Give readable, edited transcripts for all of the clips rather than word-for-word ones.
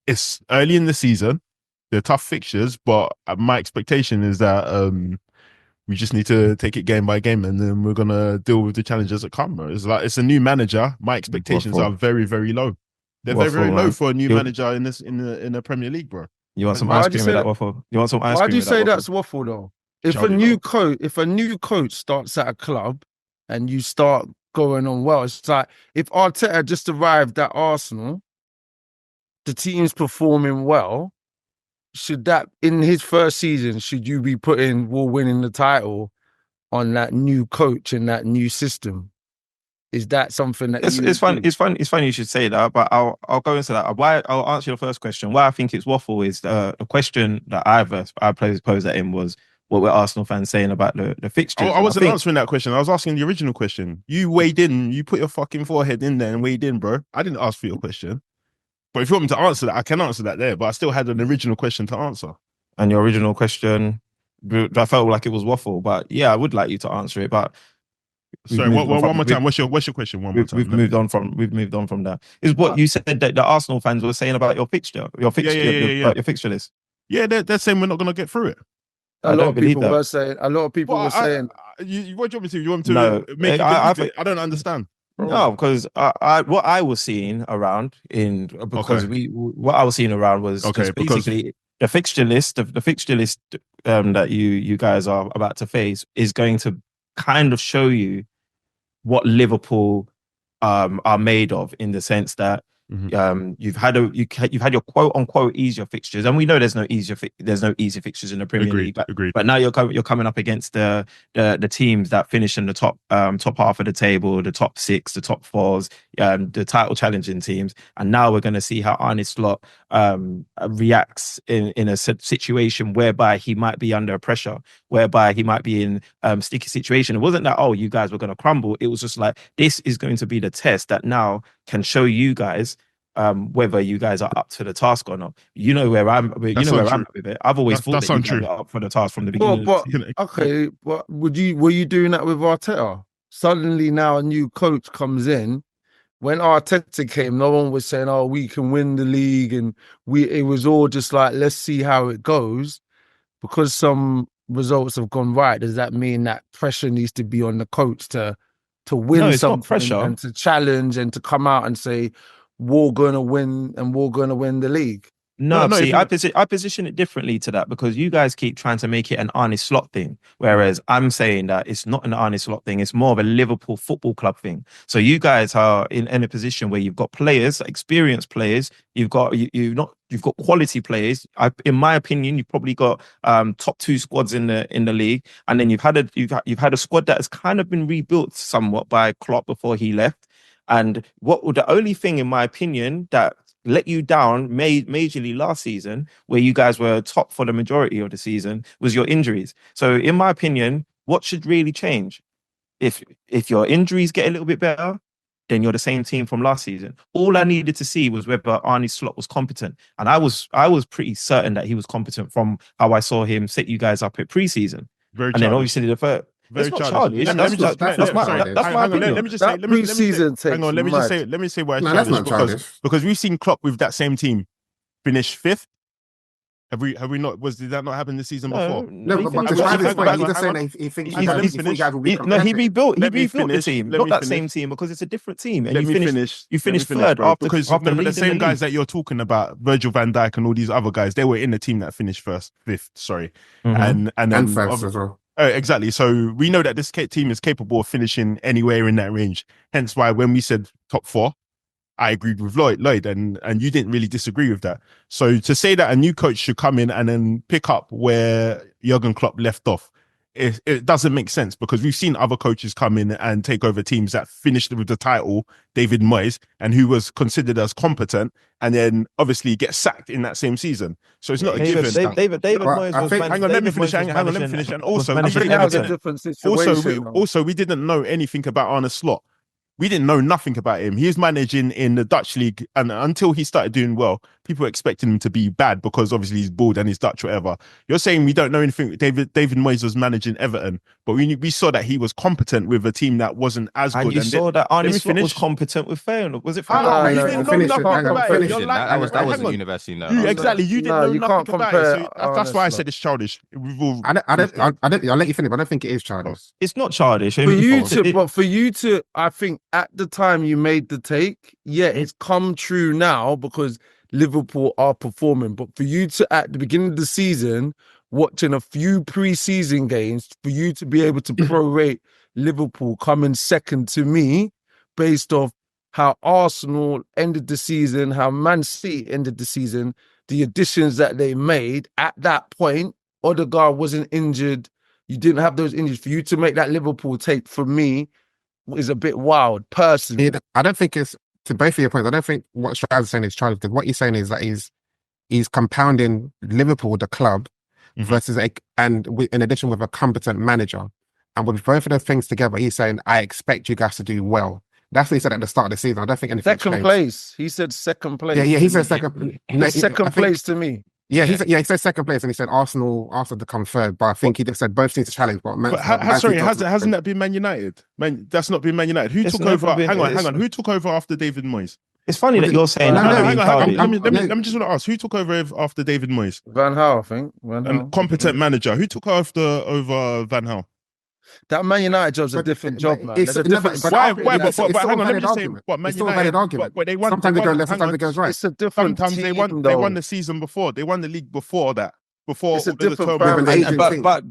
it's early in the season. They're tough fixtures, but my expectation is that we just need to take it game by game, and then we're gonna deal with the challenges that come, bro. It's like it's a new manager. My expectations are Waffle. very, very low. They're very, Waffle, very low man. for a new You, manager in the Premier League, bro. you want some ice Why do you cream with say that that? waffle? You want some ice Why cream do you with that say waffle? that's waffle though? Charlie, If a new coach starts at a club and you start going on well, it's like if Arteta just arrived at Arsenal, the team's performing well. Should that in his first season, should you be putting we're winning the title on that new coach and that new system? Is that something that It's you it's fun. do? It's funny you should say that, but I'll go into that. Why I'll answer your first question. Why I think it's waffle is the question that I posed at him was what were Arsenal fans saying about the fixtures. I And wasn't think, answering that question. I was asking the original question. You weighed in. You put your fucking forehead in there and weighed in, bro. I didn't ask for your question. But if you want me to answer that, I can answer that there. But I still had an original question to answer. and your original question, I felt like it was waffle, but yeah, I would like you to answer it. But Sorry, one more time. What's your question? One more time. we've moved on from that. Is what you said that the Arsenal fans were saying about your fixture list. Yeah, they're saying we're not going to get through it. A I lot don't of believe people that. were saying. A lot of people were saying. What do you want me to? You want me to No, make you believe it? I don't understand. No, because what I was seeing around what I was seeing around was just basically the fixture list that you guys are about to face is going to kind of show you what Liverpool are made of, in the sense that you've had your quote unquote easier fixtures, and we know there's no easy fixtures in the Premier League. Agreed. But now you're coming up against the teams that finish in the top half of the table, the top six, the top fours, the title challenging teams, and now we're going to see how Arne Slot reacts in a situation whereby he might be under pressure, whereby he might be in sticky situation. It wasn't that you guys were going to crumble. It was just like, this is going to be the test that now can show you guys whether you guys are up to the task or not. You know where I'm at with it. I've always thought that you guys are up for the task from the beginning. But were you doing that with Arteta? Suddenly now a new coach comes in. When Arteta came, no one was saying, "Oh, we can win the league," and it was all just like, "Let's see how it goes." Because some results have gone right, does that mean that pressure needs to be on the coach to win something and to challenge and to come out and say, "We're gonna win and we're gonna win the league"? No, see, I position it differently to that, because you guys keep trying to make it an Arne Slot thing, whereas I'm saying that it's not an Arne Slot thing. It's more of a Liverpool Football Club thing. So you guys are in a position where you've got players, experienced players. You've got quality players. In my opinion, you've probably got top two squads in the league, and then you've had a squad that has kind of been rebuilt somewhat by Klopp before he left. And the only thing, in my opinion, that let you down majorly last season, where you guys were top for the majority of the season, was your injuries. So in my opinion, what should really change? If your injuries get a little bit better, then you're the same team from last season. All I needed to see was whether Arne Slot was competent. And I was pretty certain that he was competent from how I saw him set you guys up at preseason. And then obviously the first. Very it's not childish. That's my opinion. Let me just say, let me say why it's childish, because we've seen Klopp with that same team finish fifth. Have we not? Did that not happen this season before? No, but he's just saying he thinks he rebuilt the team, not that same team, because it's a different team. And you finished third after the same guys that you're talking about, Virgil van Dijk and all these other guys, they were in the team that finished fifth. Sorry, and first as well. Oh, exactly. So we know that this team is capable of finishing anywhere in that range. Hence why when we said top four, I agreed with Lloyd, and you didn't really disagree with that. So to say that a new coach should come in and then pick up where Jurgen Klopp left off, it doesn't make sense, because we've seen other coaches come in and take over teams that finished with the title, David Moyes, and who was considered as competent, and then obviously get sacked in that same season. So it's not a given. David Moyes was hang on, let me finish. And also, we didn't know anything about Arne Slot. We didn't know nothing about him. He was managing in the Dutch league, and until he started doing well, people are expecting him to be bad because obviously he's bald and he's Dutch, whatever. You're saying we don't know anything. David Moyes was managing Everton, but we saw that he was competent with a team that wasn't as good. And you saw that Arne Slot was competent with Feyenoord. Was it You Feyenoord? didn't know nothing about it. You're like, That was hang a on. university now. Exactly. You didn't know you can't nothing about it. compare So that's why I Arne said it's childish. I don't. I'll let you finish, but I don't think it is childish. It's not childish. For you to, I think at the time you made the take, yeah, it's come true now because Liverpool are performing. But for you to, at the beginning of the season, watching a few pre-season games, for you to be able to prorate Liverpool coming second to me, based off how Arsenal ended the season, how Man City ended the season, the additions that they made at that point, Odegaard wasn't injured. You didn't have those injuries. For you to make that Liverpool take, for me, is a bit wild, personally. I don't think it's, to both of your points, I don't think what Strives is saying is childish, because what he's saying is that he's compounding Liverpool, the club, versus in addition with a competent manager. And with both of those things together, he's saying, I expect you guys to do well. That's what he said at the start of the season. I don't think anything Second changed. Place. He said second place. Yeah, he said second. Second place to me. Yeah, he said second place, and he said Arsenal to come third. But I think he just said both need to challenge. But hasn't that been Man United? That's not been Man United. Who took over? Hang on. Who took over after David Moyes? It's funny that you're saying. Hang on. Let me just want to ask: who took over after David Moyes? Van Gaal, I think. Competent manager. Who took over Van Gaal? That Man United job's a different job, man. It's a different. Why? But hang on. Let me just say, what Man United? But they won. Sometimes they go left, sometimes it goes right. It's a different. Sometimes they won the season before. They won the league before that. Before it's a all the different turmoil. But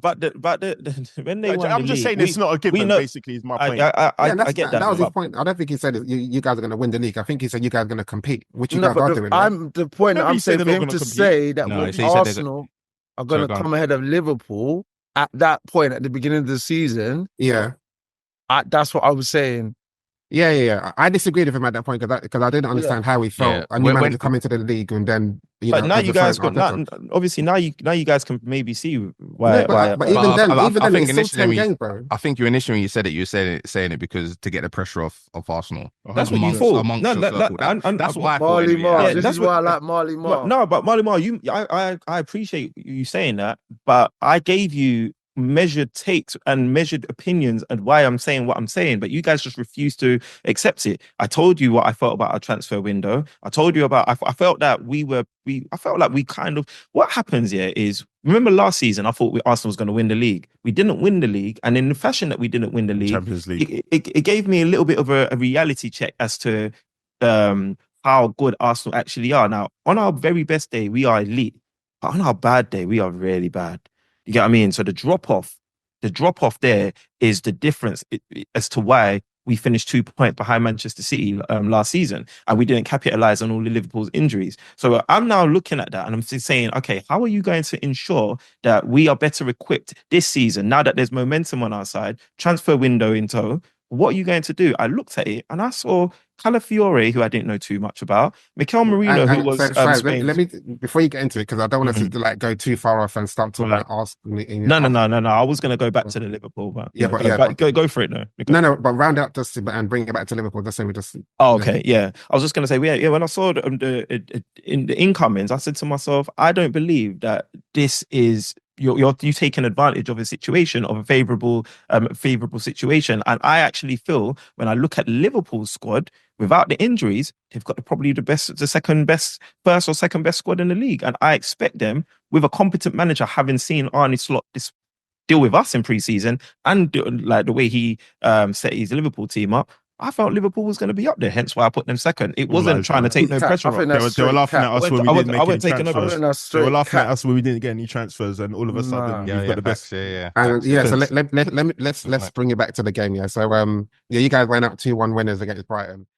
when they won I'm just saying it's not a given. Basically, is my point. I get that. That was his point. I don't think he said you guys are going to win the league. I think he said you guys are going to compete, which you guys are doing. The point I'm saying for him to say that Arsenal are going to come ahead of Liverpool at that point at the beginning of the season. Yeah, that's what I was saying. Yeah. I disagreed with him at that point because I didn't understand how he felt. And you managed to come into the league and then. Now you guys obviously now you guys can maybe see why. But even then, I think it's still 10 games, bro. I think you initially when you said it, you were saying it because to get the pressure off Arsenal. That's what you thought. That's why Marley Marl. This is why I like Marley Marl. No, but Marley Marl, I appreciate you saying that, but I gave you measured takes and measured opinions and why I'm saying what I'm saying, but you guys just refuse to accept it. I told you what I felt about our transfer window. I told you about I felt that I felt like we kind of, what happens here is, remember last season I thought Arsenal was going to win the league. We didn't win the league, and in the fashion that we didn't win the league, Champions League, it gave me a little bit of a reality check as to how good Arsenal actually are. Now, on our very best day, we are elite, but on our bad day, we are really bad. You get what I mean? So the drop off there is the difference as to why we finished 2 points behind Manchester City last season, and we didn't capitalize on all the Liverpool's injuries. So I'm now looking at that and I'm saying, okay, how are you going to ensure that we are better equipped this season now that there's momentum on our side, transfer window in tow? What are you going to do? I looked at it and I saw Calafiore, who I didn't know too much about, Mikel Merino, who was let me, before you get into it, because I don't want us to go too far off and start talking about Arsenal. No. I was going to go back to the Liverpool, but go for it. No, but round out just and bring it back to Liverpool. Just say we just. Oh, okay, yeah. I was just going to say, when I saw in the incomings, I said to myself, I don't believe that this is. You're taking advantage of a situation, of a favorable situation, and I actually feel when I look at Liverpool's squad without the injuries, they've got probably the second best first or second best squad in the league, and I expect them with a competent manager, having seen Arne Slot deal with us in pre-season and like the way he set his Liverpool team up. I felt Liverpool was going to be up there, hence why I put them second. It wasn't trying to take no pressure off. They were laughing at us when we didn't make any transfers. They were laughing at us when we didn't get any transfers, and all of a sudden we've got the best. So let's bring it back to the game. Yeah, so you guys went out 2-1 winners against Brighton.